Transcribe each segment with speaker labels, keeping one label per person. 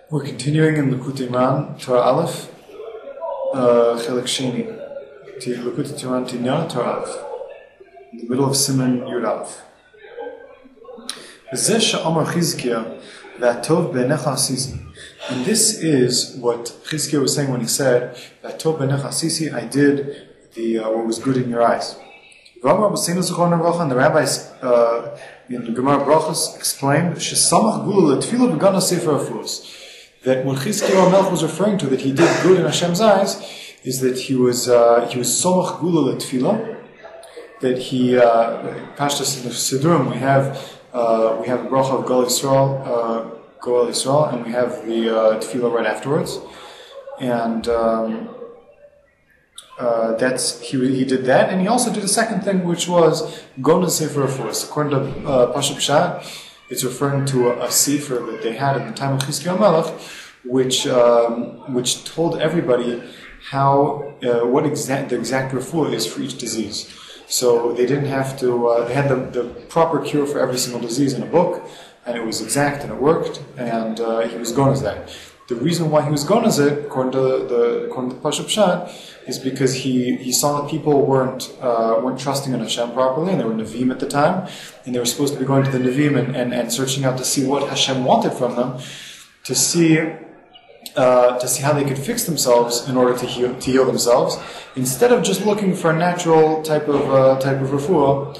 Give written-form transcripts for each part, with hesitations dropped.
Speaker 1: We're continuing in Likutei Moharan, Torah Aleph, Chelik Sheni, Likutei Moharan Tinyan, Torah Aleph, in the middle of Siman Yud Aleph. V'zeh she'amar Chizkiah, v'atov b'einecha asisi. And this is what Chizkiah was saying when he said, v'atov b'einecha asisi, I did what was good in your eyes. And the rabbis in the Gemara Brachos explained she'samach gula l'tefila b'gana sefer hafuz. That what Chizkiah HaMelech was referring to, that he did good in Hashem's eyes, is that he was somach gula l'tefila. That he pashtus in the Sidurim we have the bracha of Goel Yisrael, and we have the tefillah right afterwards, and he did that, and he also did a second thing, which was Gona Sefer Hafuz. According to Pashup Pshat, it's referring to a sefer that they had at the time of Chizkiah HaMelech, which told everybody how the exact refuah is for each disease. So they didn't have to. They had the proper cure for every single disease in a book, and it was exact and it worked. And he was going as that. The reason why he was going as it, according to Pashup Pshat, is because he saw that people weren't trusting in Hashem properly, and they were Nevi'im at the time, and they were supposed to be going to the Nevi'im and searching out to see what Hashem wanted from them, to see how they could fix themselves in order to heal themselves, instead of just looking for a natural type of refuah,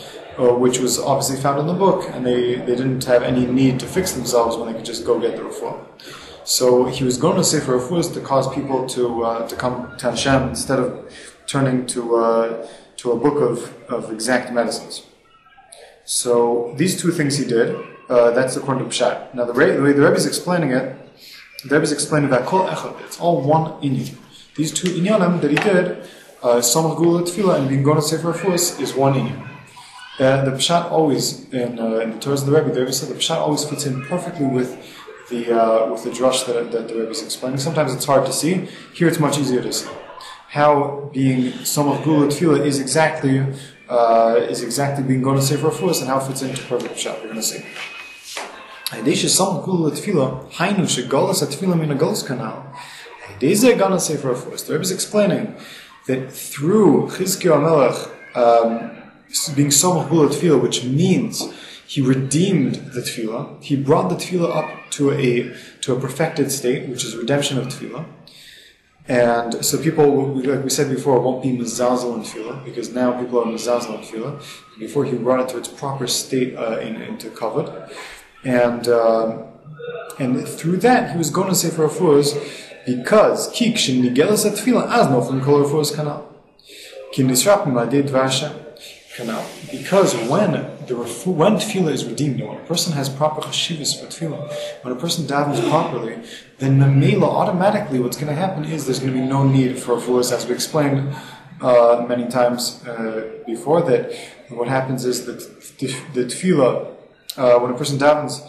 Speaker 1: which was obviously found in the book, and they didn't have any need to fix themselves when they could just go get the refuah. So he was going to say for refuahs to cause people to come to Hashem instead of turning to a book of exact medicines. So these two things he did. That's according to Pshat. Now the way the Rebbe is explaining it, the Rebbe is explaining that kol echad, it's all one inyan. These two inyanim that he did, somach gula tefillah and being going to say for refuahs, is one inyan. The Pshat always in the Torah of the Rebbe said the Pshat always fits in perfectly with the drush that the Rebbe is explaining. Sometimes it's hard to see. Here it's much easier to see how being somach gula tefillah is exactly being going to say for refuahs, and how it fits into perfect Pshat. We're going to see. The Rebbe is explaining that through Chizkiah HaMelech being somach gula tefillah, which means he redeemed the tefillah, he brought the tefillah up to a perfected state, which is redemption of tefillah. And so people, like we said before, won't be mezazel in tefillah, because now people are mezazel in tefillah. Before he brought it to its proper state into kavod. And through that he was going to say for refuahs, because kik shin nigelas at tefillah as noflim kol refuahs kanal ki nisrap mimadei dvar Hashem kanal. Because when tefillah is redeemed, when a person has proper chashivas for tefillah, when a person davens properly, then memela automatically what's going to happen is there's going to be no need for refuahs, as we explained many times before, that what happens is that the tefillah, when a person davens,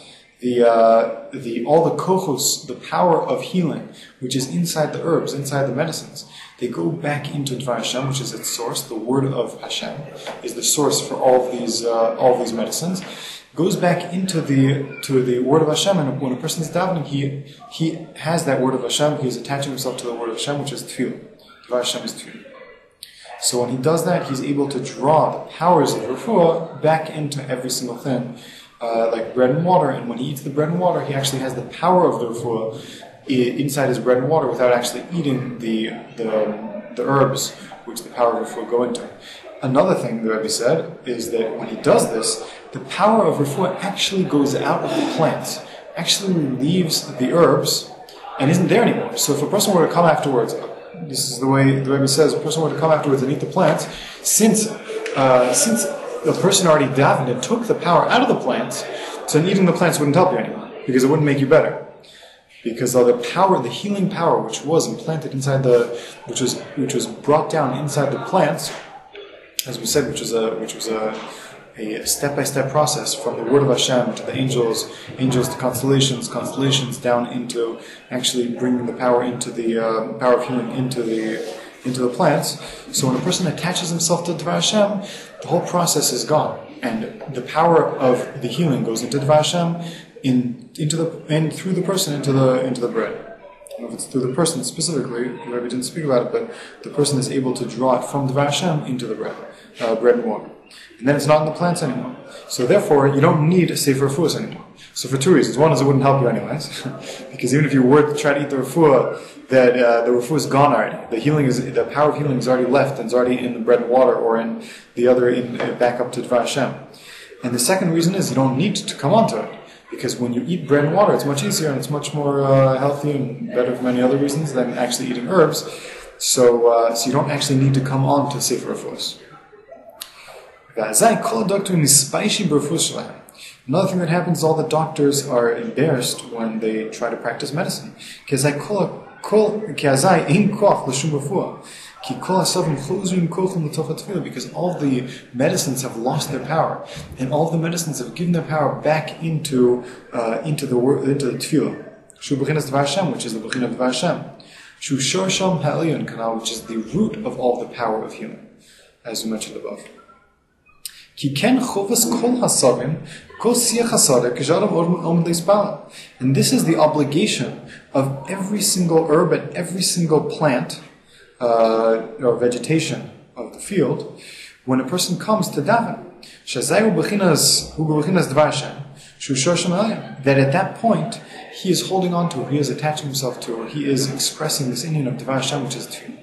Speaker 1: all the kochos, the power of healing, which is inside the herbs, inside the medicines, they go back into Dvar Hashem, which is its source. The word of Hashem is the source for all of these medicines. Goes back into the word of Hashem, and when a person is davening, he has that word of Hashem. He's attaching himself to the word of Hashem, which is tefillah. Dvar Hashem is tefillah. So when he does that, he's able to draw the powers of refuah back into every single thing. Like bread and water, and when he eats the bread and water, he actually has the power of the refuah inside his bread and water without actually eating the herbs which the power of refuah go into. Another thing the Rebbe said is that when he does this, the power of refuah actually goes out of the plants, actually leaves the herbs, and isn't there anymore. So if a person were to come afterwards, this is the way the Rebbe says, if a person were to come afterwards and eat the plants, since the person already davened and took the power out of the plants, so then eating the plants wouldn't help you anymore, because it wouldn't make you better. Because the power, the healing power, which was implanted inside which was brought down inside the plants, as we said, which was a a step-by-step process from the word of Hashem to the angels, angels to constellations, constellations down into actually bringing the power into the power of healing into the plants. So when a person attaches himself to Dvar Hashem, the whole process is gone, and the power of the healing goes into Dvar Hashem, and through the person into the bread. I don't know if it's through the person specifically, we didn't speak about it, but the person is able to draw it from Dvar Hashem into the bread and water. And then it's not in the plants anymore. So therefore, you don't need a Sefer Refuah anymore. So for two reasons. One is it wouldn't help you anyways, because even if you were to try to eat the Refuah, that the Refuah is gone already. The power of healing is already left, and it's already in the bread and water, or in the other, back up to Dvar Hashem. And the second reason is you don't need to come onto it. Because when you eat bread and water, it's much easier and it's much more healthy and better for many other reasons than actually eating herbs. So you don't actually need to come on to Sefer Refuah. Another thing that happens is all the doctors are embarrassed when they try to practice medicine. Because all the medicines have lost their power, and all the medicines have given their power back into the tefillah. Shu b'chinas Dvar Hashem, which is the b'china of Dvar Hashem. Shu shorsham ha'elyon kanal, which is the root of all the power of healing, as we mentioned above. Ki ken chovas kol hasavim, kol siach hasada, k'jadav om le'isbala. And this is the obligation of every single herb and every single plant, or vegetation of the field, when a person comes to daven, that at that point he is holding on to, he is attaching himself to, he is expressing this union of Dvar Hashem, which is tefillah,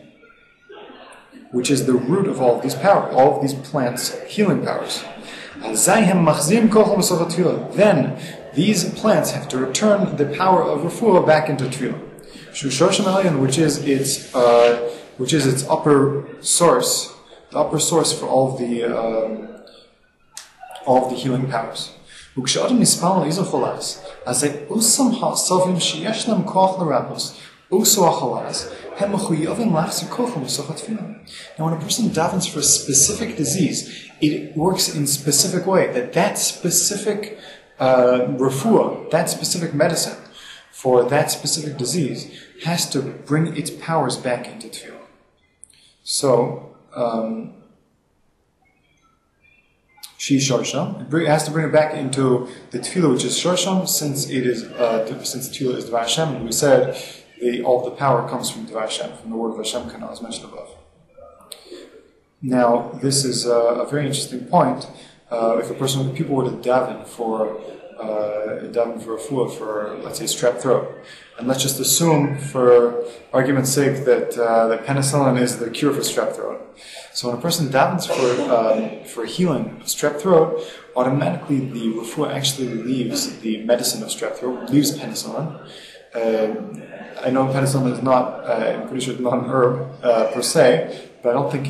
Speaker 1: which is the root of all of these powers, all of these plants' healing powers. Then these plants have to return the power of refuah back into tefillah, which is its upper source, the upper source for all of the healing powers. Now, when a person davens for a specific disease, it works in a specific way. That specific refuah, that specific medicine for that specific disease, has to bring its powers back into tefillah. So, she shorsham. It has to bring it back into the tefillah, which is shorsham, since tefillah is Dvar Hashem, and we said all the power comes from Dvar Hashem, from the word of Hashem, as mentioned above. Now, this is a very interesting point. If people were to daven for refuah for, let's say, strep throat, and let's just assume, for argument's sake, that penicillin is the cure for strep throat. So when a person davens for healing of strep throat, automatically the refuah actually leaves the medicine of strep throat, leaves penicillin. I know penicillin is not, I'm pretty sure it's not an herb per se, but I don't think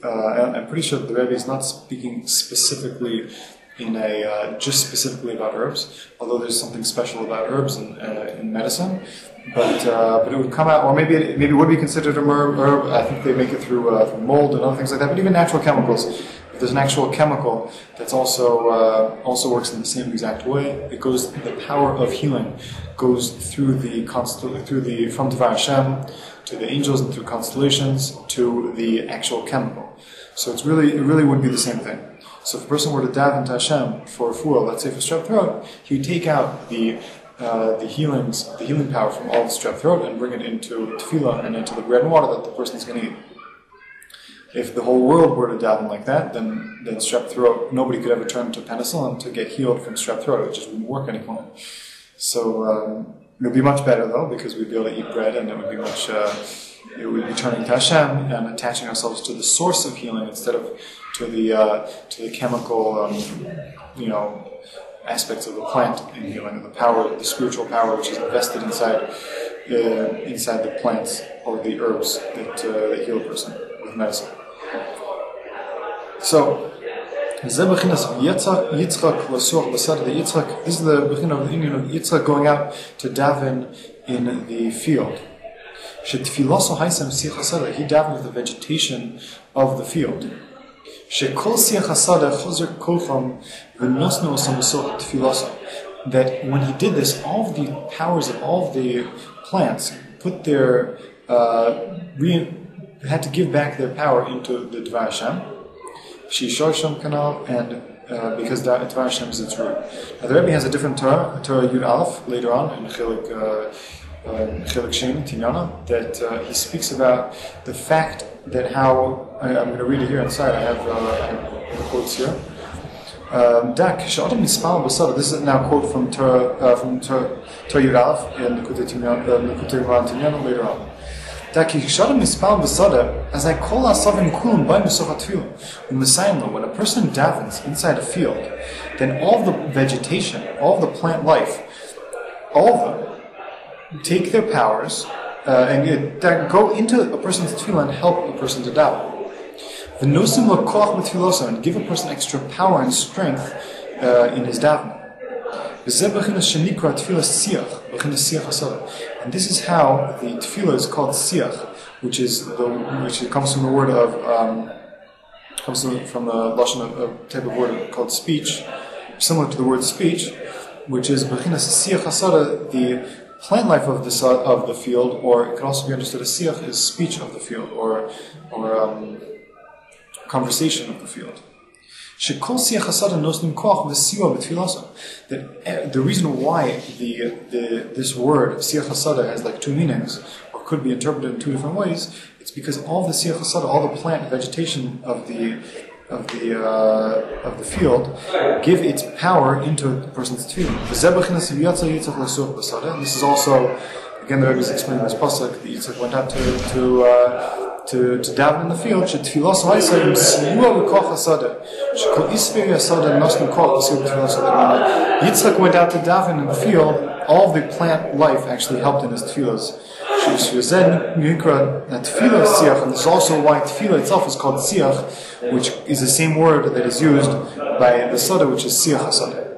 Speaker 1: I'm pretty sure the Rebbe is not speaking specifically just specifically about herbs, although there's something special about herbs in medicine. But it would come out, or maybe it would be considered a herb. I think they make it through mold and other things like that. But even natural chemicals, if there's an actual chemical that's also works in the same exact way, the power of healing goes through from Dvar Hashem to the angels and through constellations to the actual chemical. So it really would be the same thing. So if a person were to daven to Hashem for refuah, let's say for strep throat, he would take out the healing power from all the strep throat and bring it into tefillah and into the bread and water that the person is going to eat. If the whole world were to daven like that, then strep throat, nobody could ever turn to penicillin to get healed from strep throat. It just wouldn't work anymore. So it would be much better though, because we'd be able to eat bread, and it would be much. It would be turning to Hashem and attaching ourselves to the source of healing instead of to the chemical, aspects of the plant in healing, the power, the spiritual power which is invested inside the plants or the herbs that heal a person with medicine. So, this is the beginning of the union of Yitzchak going out to daven in the field. He davened with the vegetation of the field. Shekol siach hasada chozer kocham v'nosnu osam b'soch tefilasa. That when he did this, all of the powers of all of the plants put their had to give back their power into the Dvar Hashem, Shishor Shem Kanal, and because Dvar Hashem is its root. Now the Rebbe has a different Torah, Torah Yud Aleph, later on in Chilik Shein, Tinyana, that he speaks about the fact that how, I'm going to read it here inside, I have the quotes here. This is now a quote from Torah Yud Aleph in Likutei Tinyana later on. When a person davens inside a field, then all the vegetation, all the plant life, all of them take their powers and go into a person's tefillah and help a person to daven. And give a person extra power and strength in his davening. And this is how the tefillah is called siach, which comes from the word of from the lashon of type of word called speech, similar to the word speech, which is bechinas siach hasada, the plant life of the field, or it can also be understood as siach is speech of the field, or conversation of the field. That the reason why this word siach hasada has like two meanings, or could be interpreted in two different ways, it's because all the siach hasada, all the plant vegetation of the field, give its power into a person's tefillah. And this is also, again, the Rebbe is explaining this pasuk that Yitzchak went out to daven in the field. Yitzchak went out to daven in the field. All of the plant life actually helped in his tefillahs. And this is also why tefillah itself is called siach, which is the same word that is used by the sada, which is siach hasada.